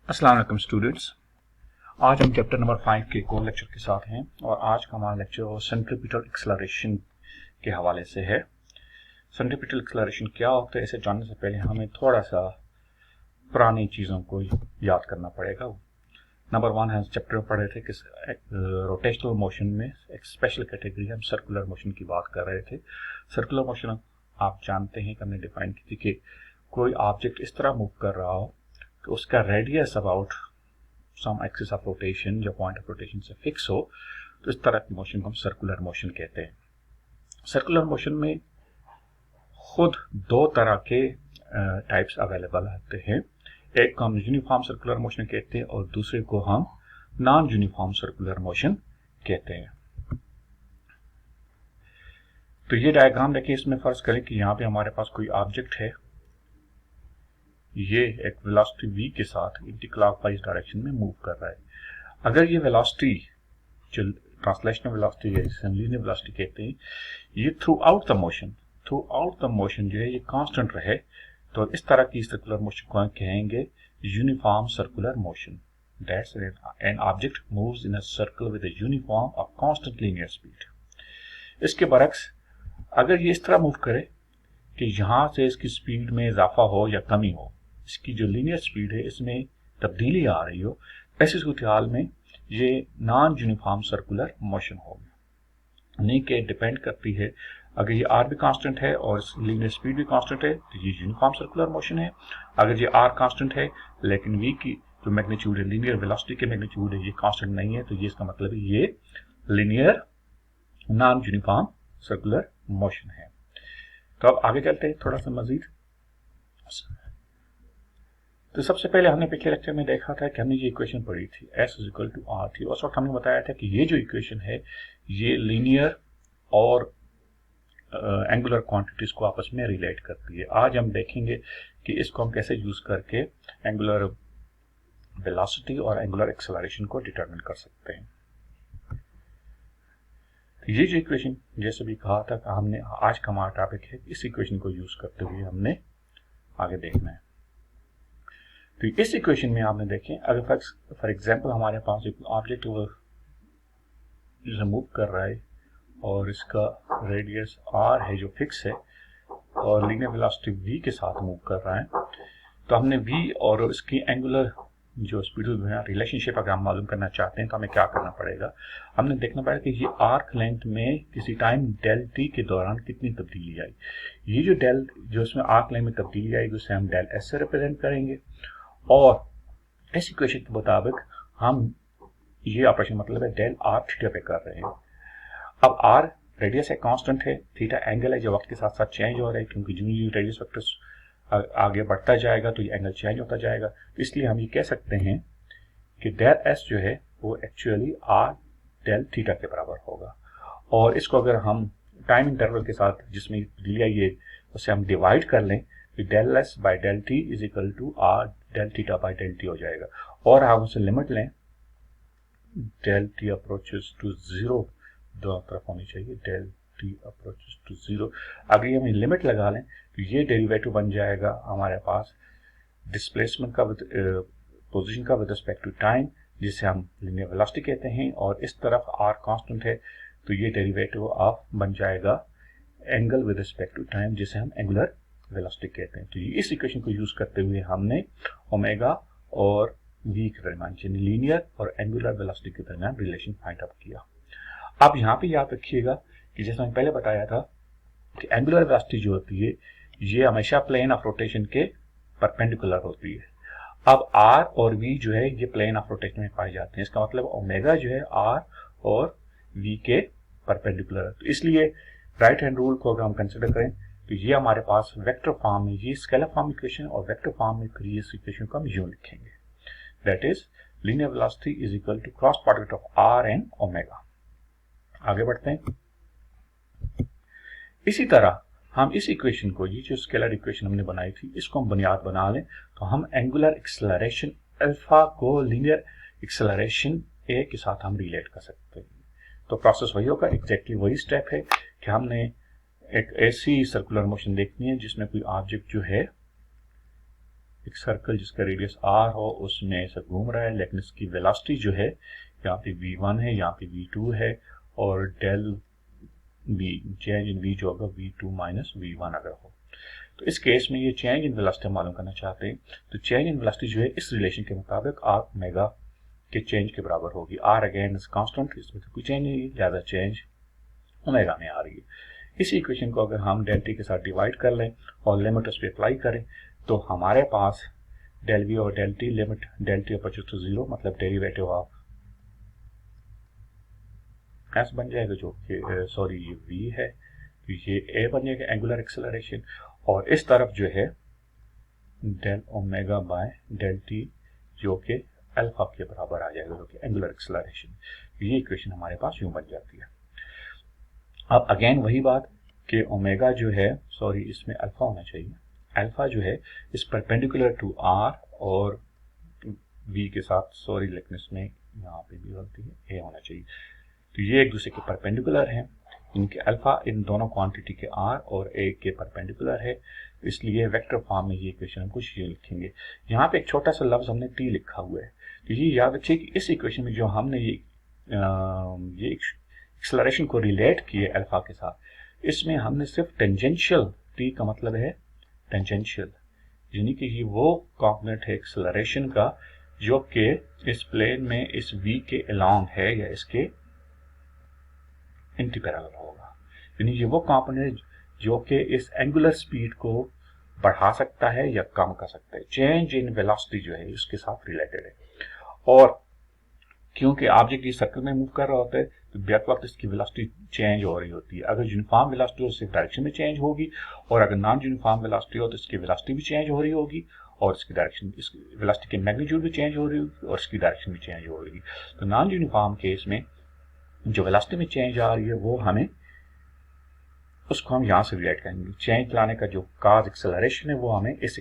अस्सलाम वालेकुम स्टूडेंट्स। आज हम चैप्टर नंबर 5 के कोर लेक्चर के साथ हैं और आज का हमारा लेक्चर सेंट्रीपिटल एक्सेलरेशन के हवाले से है। सेंट्रीपिटल एक्सेलरेशन क्या होता है, इसे जानने से पहले हमें थोड़ा सा पुरानी चीज़ों को याद करना पड़ेगा। नंबर 1 हम चैप्टर में पढ़ रहे थे कि रोटेशनल मोशन में एक स्पेशल कैटेगरी हम सर्कुलर मोशन की बात कर रहे थे। सर्कुलर मोशन आप जानते हैं कि हमने डिफाइन की थी कि कोई ऑब्जेक्ट इस तरह मूव कर रहा हो कि उसका radius about some axis of rotation या पॉइंट ऑफ रोटेशन से फिक्स हो, तो इस तरह की मोशन को हम सर्कुलर मोशन कहते हैं। सर्कुलर मोशन में खुद दो तरह के टाइप्स अवेलेबल होते हैं। एक को हम यूनिफॉर्म सर्कुलर मोशन कहते हैं और दूसरे को हम नॉन यूनिफॉर्म सर्कुलर मोशन कहते हैं। तो ये डायग्राम देखिए, इसमें फर्ज करें कि यहाँ पे हमारे पास कोई ऑब्जेक्ट है, ये एक वेलोसिटी v के साथ एंटी क्लॉकवाइज डायरेक्शन में मूव कर रहा है। अगर ये वेलोसिटी जो ट्रांसलेशनल वेलोसिटी है, जिसे हम लीनियर वेलोसिटी कहते हैं, ये थ्रू आउट द मोशन जो है ये कांस्टेंट रहे, तो इस तरह की सर्कुलर मोशन को कहेंगे uniform circular motion. That's an object moves in a circle with a uniform और कांस्टेंट लीनियर स्पीड। इसके बरक्स अगर ये इस तरह मूव करे कि यहां से इसकी स्पीड में इजाफा हो या कमी हो, इसकी जो लीनियर स्पीड है इसमें तब्दीली आ रही हो, ऐसी सूरत हाल में ये नॉन यूनिफॉर्म सर्कुलर मोशन होगी। यानी कि डिपेंड करती है, अगर ये आर भी कांस्टेंट है और लीनियर स्पीड भी कांस्टेंट है तो ये यूनिफॉर्म सर्कुलर मोशन है। अगर ये आर कांस्टेंट है लेकिन वी की जो मैग्नीट्यूड है, लीनियर वेलोसिटी के मैग्नीट्यूड है, ये कांस्टेंट नहीं है, तो ये इसका मतलब है ये linear non uniform circular motion है। तो अब आगे चलते हैं थोड़ा सा मजीद। तो सबसे पहले हमने पिछले लेक्चर में देखा था कि हमने ये इक्वेशन पढ़ी थी S is equal to R थी। उस वक्त हमने बताया था कि ये जो इक्वेशन है ये लीनियर और एंगुलर क्वांटिटीज को आपस में रिलेट करती है। आज हम देखेंगे कि इसको हम कैसे यूज करके एंगुलर वेलोसिटी और एंगुलर एक्सेलरेशन को डिटरमिन कर सकते हैं। तो ये जो इक्वेशन जैसे भी कहा था हमने, आज का हमारा टॉपिक है, इस इक्वेशन को यूज करते हुए हमने आगे देखना है। तो इस इक्वेशन में आपने देखें, अगर फॉर एग्जांपल हमारे पास एक ऑब्जेक्ट मूव कर रहा है और इसका रेडियस r है जो फिक्स है और लीनियर वेलोसिटी v के साथ मूव कर रहा है, तो हमने v और इसकी एंगुलर जो स्पीड रिलेशनशिप अगर हम मालूम करना चाहते हैं तो हमें क्या करना पड़ेगा, हमने देखना पड़ेगा कि ये आर्क लेंथ में किसी टाइम डेल t के दौरान कितनी तब्दीली आई। ये जो इसमें आर्क लेंथ में तब्दीली आएगी उसे हम डेल s से रिप्रेजेंट करेंगे और इस इक्वेशन के मुताबिक हम ये ऑपरेशन मतलब है डेल आर थीटा पे कर रहे हैं। अब आर रेडियस है, कांस्टेंट है, थीटा एंगल है जो वक्त के साथ साथ चेंज हो रहा है, क्योंकि जो रेडियस वेक्टर आगे बढ़ता जाएगा तो ये एंगल चेंज होता जाएगा। तो इसलिए हम ये कह सकते हैं कि डेल एस जो है वो एक्चुअली आर डेल थीटा के बराबर होगा। और इसको अगर हम टाइम इंटरवल के साथ जिसमें लिया ये उसे हम डिवाइड कर लें तो del S by del T is equal to R del theta by del T हो जाएगा। और हम उसे लिमिट लें, del T approaches to zero दोनों तरफ होनी चाहिए, del T approaches to zero. अगर हम लिमिट लगा लें तो ये डेरिवेटिव बन जाएगा हमारे पास डिस्प्लेसमेंट का पोजीशन का विद रिस्पेक्ट टू टाइम, जिसे हम लीनियर वेलोसिटी कहते हैं, और इस तरफ आर कांस्टेंट है तो ये डेरिवेटिव ऑफ बन जाएगा angle with respect to time, जिसे हम एंगुलर वेलोसिटी कहते हैं। तो इस इक्वेशन को यूज करते हुए हमने ओमेगा और v के दरमियान यानी लीनियर और एंगुलर वेलोसिटी के दरमियान रिलेशन फाइंड आउट किया। अब यहाँ पे याद रखिएगा कि जैसे मैंने पहले बताया था कि एंगुलर वेलोसिटी जो होती है ये हमेशा प्लेन ऑफ रोटेशन के परपेंडिकुलर होती है। अब r और v जो है ये प्लेन ऑफ रोटेशन में पाए जाते हैं, इसका मतलब ओमेगा जो है r और v के परपेंडिकुलर है। तो इसलिए राइट हैंड रूल को अगर हम कंसिडर करें तो ये हमारे पास वेक्टर फॉर्म में, ये स्केलर फॉर्म इक्वेशन और वेक्टर फॉर्म में फिर इस इक्वेशन को हम यूं लिखेंगे, that is linear velocity is equal to cross product of r and omega. आगे बढ़ते हैं। इसी तरह हम इस इक्वेशन को, ये जो स्केलर इक्वेशन हमने बनाई थी, इसको हम बुनियाद बना लें तो हम एंगुलर एक्सेलरेशन अल्फा को लीनियर एक्सेलरेशन a के साथ हम रिलेट कर सकते हैं। तो प्रोसेस वही होगा, एग्जैक्टली वही स्टेप है कि हमने एक ऐसी सर्कुलर मोशन देखनी है जिसमें कोई ऑब्जेक्ट जो है एक सर्कल जिसका रेडियस r हो उसमें ऐसा घूम रहा है, लेकिन इसकी वेलोसिटी जो है यहाँ पे v1 है, यहाँ पे v2 है, और del v change in v जो होगा v2 माइनस v1 अगर हो। तो इस केस में ये चेंज इन वेलोसिटी मालूम करना चाहते हैं, तो चेंज इन वेलोसिटी जो है इस रिलेशन के मुताबिक r ओमेगा के चेंज के बराबर होगी। r अगेन इज कांस्टेंट, इसमें तो कोई चेंज नहीं है, ज़्यादा चेंज ओमेगा में आ रही है। इस इक्वेशन को अगर हम डेल टी के साथ डिवाइड कर लें और लिमिट उस पर अप्लाई करें तो हमारे पास डेल वी और del T, limit del T opposite to 0 मतलब डेरिवेटिव ऑफ एस बन जाएगा, जो कि सॉरी ये v है, तो ये a बन जाएगा एंगुलर एक्सेलरेशन, और इस तरफ जो है del omega by del T जो कि अल्फा के बराबर आ जाएगा, जो कि एंगुलर एक्सेलरेशन। ये इक्वेशन हमारे पास यूं बन जाती है। अब अगेन वही बात कि ओमेगा जो है, सॉरी इसमें अल्फा होना चाहिए, अल्फा जो है इस परपेंडिकुलर टू r और v के साथ, सॉरी लेकिन इसमें यहाँ पे भी गलती है, a होना चाहिए। तो ये एक दूसरे के परपेंडिकुलर हैं, इनके अल्फा इन दोनों क्वांटिटी के r और a के परपेंडिकुलर है, इसलिए वेक्टर फॉर्म में ये इक्वेशन हम कुछ ये लिखेंगे। यहाँ पे एक छोटा सा लफ्ज हमने t लिखा हुआ है, तो ये याद रखिए कि इस इक्वेशन में जो हमने ये एक्सेलरेशन को रिलेट किए अल्फा के साथ, इसमें हमने सिर्फ टेंजेंशियल, t का मतलब है टेंजेंशियल, यानी कि ये वो कॉम्पोनेंट है एक्सेलरेशन का जो कि इस प्लेन में इस v के अलोंग है या इसके एंटीपैरेलल होगा, यानी ये वो कॉम्पोनेंट जो कि इस एंगुलर स्पीड को बढ़ा सकता है या कम कर सकता है। चेंज इन वेलोसिटी जो है उसके साथ रिलेटेड है, और क्योंकि ऑब्जेक्ट इस सर्कल में मूव कर रहा होता है तो बैक वक्त इसकी वेलोसिटी चेंज हो रही होती है। अगर यूनिफॉर्म वेलोसिटी हो तो इसकी डायरेक्शन में चेंज होगी, और अगर नॉन यूनिफॉर्म वेलोसिटी हो तो इसकी वेलोसिटी भी चेंज हो रही होगी, और इसकी डायरेक्शन, इसकी वेलोसिटी की मैग्नीट्यूड भी चेंज हो रही होगी और इसकी डायरेक्शन भी चेंज हो रही है। तो नॉन यूनिफॉर्म केस में जो वेलोसिटी में चेंज आ रही है वो हमें, उसको हम यहाँ से रिलेट करेंगे। चेंज लाने का जो काज एक्सेलरेशन है वो हमें इस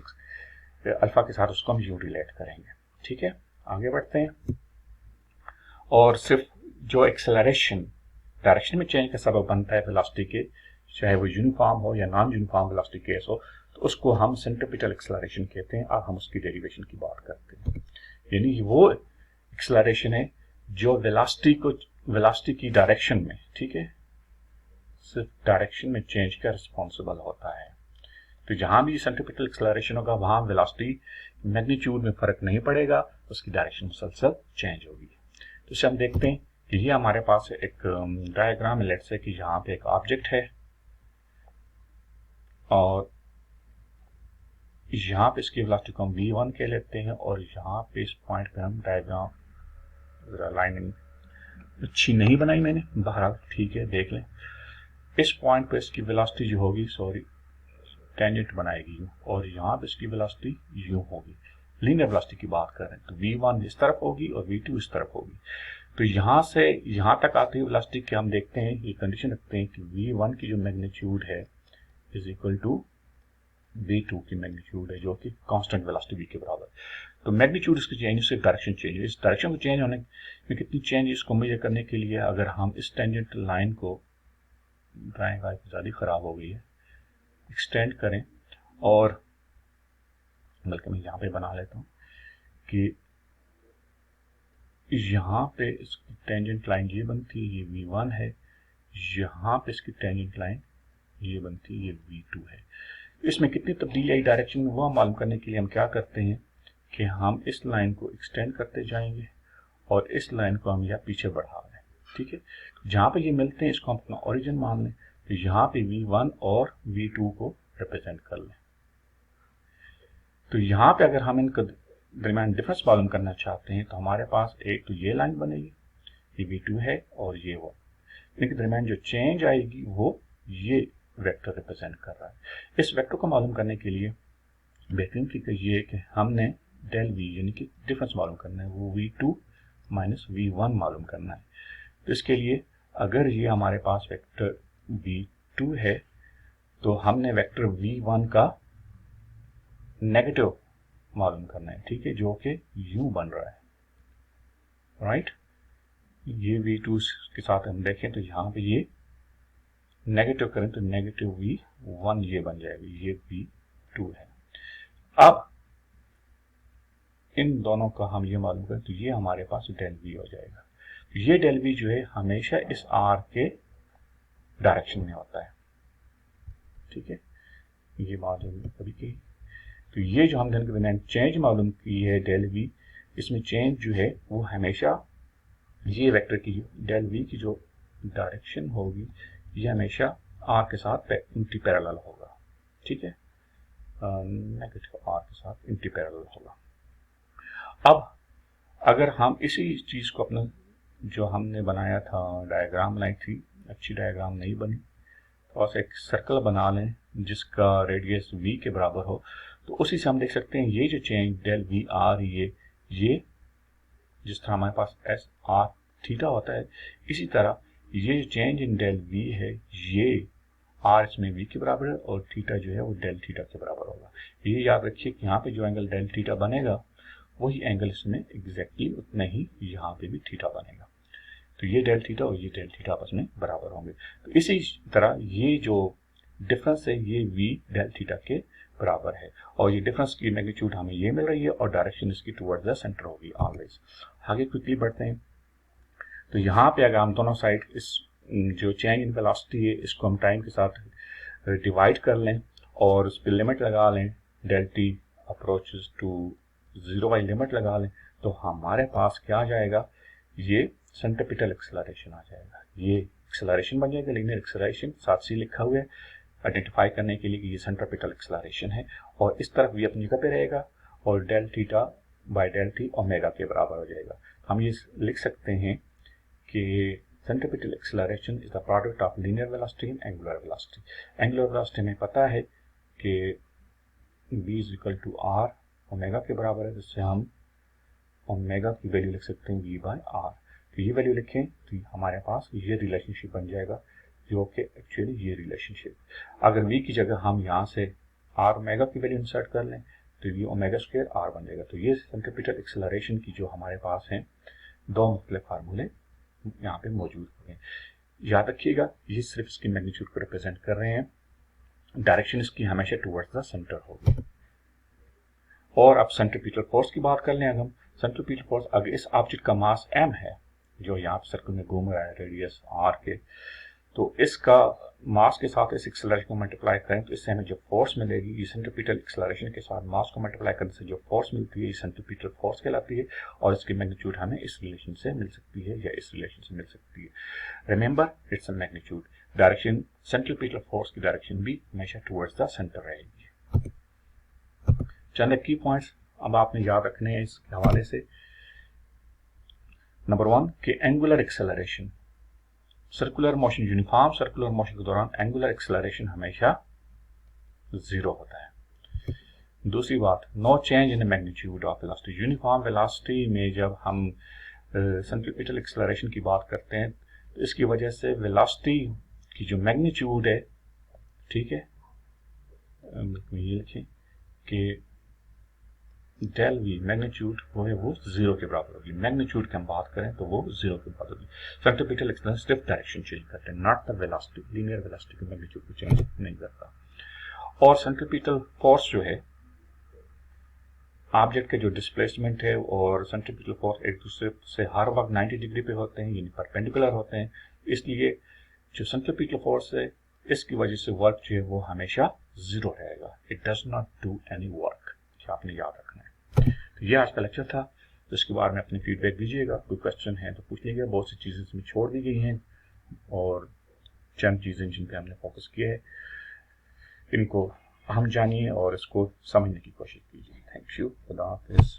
अल्फा के साथ उसको हम यूं रिलेट करेंगे। ठीक है, आगे बढ़ते हैं। और सिर्फ जो एक्सेलरेशन डायरेक्शन में चेंज का सबब बनता है वेलोसिटी के, चाहे वो यूनिफॉर्म हो या नॉन यूनिफॉर्म वेलोसिटी केस हो, तो उसको हम सेंट्रीपिटल एक्सेलरेशन कहते हैं, और हम उसकी डेरिवेशन की बात करते हैं। यानी वो एक्सेलरेशन है जो वेलोसिटी की डायरेक्शन में, ठीक है, सिर्फ डायरेक्शन में चेंज का रिस्पॉन्सिबल होता है। तो जहां भी सेंट्रीपिटल एक्सेलरेशन होगा वहां वेलोसिटी मैग्नीट्यूड में फर्क नहीं पड़ेगा, उसकी डायरेक्शन मुसलसल चेंज होगी। तो इसे हम देखते हैं कि ये हमारे पास एक डायग्राम है। लेट्स से कि यहाँ पे एक ऑब्जेक्ट है और यहाँ पे इसकी वेलोसिटी को हम v1 कह लेते हैं, और यहाँ पे इस पॉइंट पे हम डायग्राम, लाइनिंग अच्छी नहीं बनाई मैंने, बहरहाल ठीक है देख लें। इस पॉइंट पे इसकी वेलोसिटी जो होगी, सॉरी टेंजेंट बनाएगी यूं, और यहाँ पे इसकी वेलोसिटी यूं होगी। लीनियर वेलोसिटी की बात करें तो v1 इस तरफ होगी और v2 इस तरफ होगी। तो यहाँ से यहाँ तक आती हुई वेलोसिटी के हम देखते हैं, ये कंडीशन रखते हैं कि v1 की जो मैग्नीट्यूड है इज इक्वल टू v2 की मैग्नीट्यूड है, जो कि कांस्टेंट वेलोसिटी v के बराबर। तो मैग्नीट्यूड इसकी चेंज से डायरेक्शन चेंज, इस डायरेक्शन को चेंज होने में कितनी चेंज, इसको मेजर करने के लिए अगर हम इस टेंजेंट लाइन को, ड्राइंग ज़्यादा खराब हो गई है, एक्सटेंड करें, और बल्कि मैं यहाँ पे बना लेता हूँ कि यहाँ पे इसकी टेंजेंट लाइन ये बनती है, ये v1 है, यहाँ पे इसकी टेंजेंट लाइन ये बनती है, ये v2 है। इसमें कितनी तब्दीली आई डायरेक्शन में वो मालूम करने के लिए हम क्या करते हैं कि हम इस लाइन को एक्सटेंड करते जाएंगे और इस लाइन को हम यहाँ पीछे बढ़ा रहे हैं। ठीक है, जहाँ पे ये मिलते हैं इसको हम अपना ओरिजिन मान लें, तो यहाँ पे v1 और v2 को रिप्रेजेंट कर लें। तो यहाँ पे अगर हम इनका दरमियान डिफरेंस मालूम करना चाहते हैं तो हमारे पास एक तो ये लाइन बनेगी, ये v2 है, और ये वो, इनके दरमियान जो चेंज आएगी वो ये वेक्टर रिप्रेजेंट कर रहा है। इस वेक्टर को मालूम करने के लिए बेहतरीन तरीका ये है कि हमने डेल v यानी कि डिफरेंस मालूम करना है, वो v2 माइनस v1 मालूम करना है। तो इसके लिए अगर ये हमारे पास वेक्टर v2 है तो हमने वेक्टर v1 का नेगेटिव मालूम करना है, ठीक है, जो कि यूं बन रहा है, राइट। ये v2 के साथ हम देखें तो यहाँ पे ये नेगेटिव करें तो नेगेटिव v1 ये बन जाएगा, ये v2 है। अब इन दोनों का हम ये मालूम करें तो ये हमारे पास डेल वी हो जाएगा। ये डेल वी जो है हमेशा इस आर के डायरेक्शन में होता है, ठीक है, ये बात हमने कभी की। तो ये जो हमने चेंज मालूम की है डेल वी, इसमें चेंज जो है वो हमेशा ये वेक्टर की डेल वी की जो डायरेक्शन होगी ये हमेशा आर के साथ एंटी पैरेलल होगा, ठीक है, नेगेटिव आर के साथ एंटी पैरेलल होगा। अब अगर हम इसी चीज को अपना जो हमने बनाया था डायग्राम लाई थी, अच्छी डायग्राम नहीं बनी, और तो एक सर्कल बना लें जिसका रेडियस v के बराबर हो, तो उसी से हम देख सकते हैं ये जो चेंज डेल वी आर ये जिस तरह हमारे पास एस आर थीटा होता है, इसी तरह ये जो चेंज इन डेल वी है ये आर इसमें v के बराबर है और थीटा जो है वो डेल थीटा के बराबर होगा। ये याद रखिए कि यहाँ पे जो एंगल डेल थीटा बनेगा वही एंगल इसमें एग्जैक्टली उतना ही यहाँ पे भी थीटा बनेगा। तो ये डेल थीटा और ये डेल थीटा आपस में बराबर होंगे। तो इसी तरह ये जो डिफरेंस है ये v डेल थीटा के बराबर है और ये डिफरेंस की मैग्नीट्यूड हमें ये मिल रही है और डायरेक्शन इसकी टुवर्ड्स द सेंटर होगी ऑलवेज। आगे क्विकली बढ़ते हैं। तो यहाँ पे अगर हम दोनों साइड इस जो चेंज इन वेलोसिटी है इसको हम टाइम के साथ डिवाइड कर लें और उस पर लिमिट लगा लें, डेल टी अप्रोचेस टू 0 वाली लिमिट लगा लें, तो हमारे पास क्या आ जाएगा, ये सेंट्रीपिटल एक्सेलरेशन आ जाएगा। ये एक्सेलरेशन बन जाएगा, लीनियर एक्सेलरेशन, साथ सी लिखा हुआ है आइडेंटिफाई करने के लिए कि ये सेंट्रीपिटल एक्सेलरेशन है और इस तरफ भी अपनी जगह पे रहेगा और del theta by del T omega के बराबर हो जाएगा। हम ये लिख सकते हैं कि centripetal acceleration is the product of linear velocity and angular velocity. Angular velocity में पता है कि v is equal to R omega के बराबर है, जिससे हम ओमेगा की वैल्यू लिख सकते हैं v बाय आर। तो ये वैल्यू लिखें तो हमारे पास ये रिलेशनशिप बन जाएगा जो कि एक्चुअली ये रिलेशनशिप, अगर v की जगह हम यहाँ से आर ओमेगा की वैल्यू इंसर्ट कर लें तो ये ओमेगा स्क्वायर आर बन जाएगा। तो ये सेंट्रीपिटल एक्सेलरेशन की जो हमारे पास हैं दो मुख्तलिफ फार्मूले यहाँ पे मौजूद हैं। याद रखिएगा ये सिर्फ इसकी मैग्नीट्यूड को रिप्रेजेंट कर रहे हैं, डायरेक्शन इसकी हमेशा टुवर्ड्स द सेंटर होगी। और अब सेंट्रीपिटल फोर्स की बात कर लें। अगर हम सेंट्रीपिटल फोर्स, अगर इस ऑब्जेक्ट का मास m है जो यहाँ पे सर्कल में घूम रहा है रेडियस r के, तो इसका मास के साथ इस एक्सेलरेशन को मल्टीप्लाई करें तो इससे हमें जो फोर्स मिलेगी ये सेंट्रीपिटल एक्सेलरेशन के साथ मास को मल्टीप्लाई करने से जो फोर्स मिलती है ये सेंट्रीपिटल फोर्स कहलाती है और इसकी मैग्नीट्यूड हमें इस रिलेशन से मिल सकती है या इस रिलेशन से मिल सकती है। Remember it's a magnitude, direction centripetal force की डायरेक्शन भी हमेशा टुवर्ड्स द सेंटर रहेगी। चंद की पॉइंट्स अब आपने याद रखने हैं इसके हवाले से। नंबर 1 कि angular acceleration, circular motion, uniform circular motion के दौरान एंगुलर एक्सेलरेशन हमेशा 0 होता है। दूसरी बात, no change in magnitude of velocity, uniform velocity में जब हम सेंट्रीपिटल एक्सेलरेशन की बात करते हैं तो इसकी वजह से वेलोसिटी की जो मैग्नीट्यूड है, ठीक है, ये लिखें कि डेल वी मैग्नीट्यूड वो है वो 0 के बराबर होगी। मैग्नीट्यूड की हम बात करें तो वो 0 के बराबर होगी। सेंट्रीपिटल एक्सेलरेशन सिर्फ डायरेक्शन चेंज करते हैं, not the velocity, linear velocity की मैग्नीट्यूड को चेंज नहीं करता। और सेंट्रीपिटल फोर्स जो है ऑब्जेक्ट के जो डिस्प्लेसमेंट है और सेंट्रीपिटल फोर्स एक दूसरे से हर वक्त 90 डिग्री पे होते हैं, यानी परपेंडिकुलर होते हैं, इसलिए जो सेंट्रीपिटल फोर्स है इसकी वजह से वर्क जो है वो हमेशा 0 रहेगा। It does not do any work, आपने याद रखना है। तो ये आज का लेक्चर था, तो इसके बारे में अपनी फीडबैक दीजिएगा, कोई क्वेश्चन है तो पूछ लीजिएगा। बहुत सी चीज़ें इसमें छोड़ दी गई हैं और चंद चीज़ें जिन पे हमने फोकस किया है इनको हम जानिए और इसको समझने की कोशिश कीजिए। थैंक यू, खुदा हाफिज़।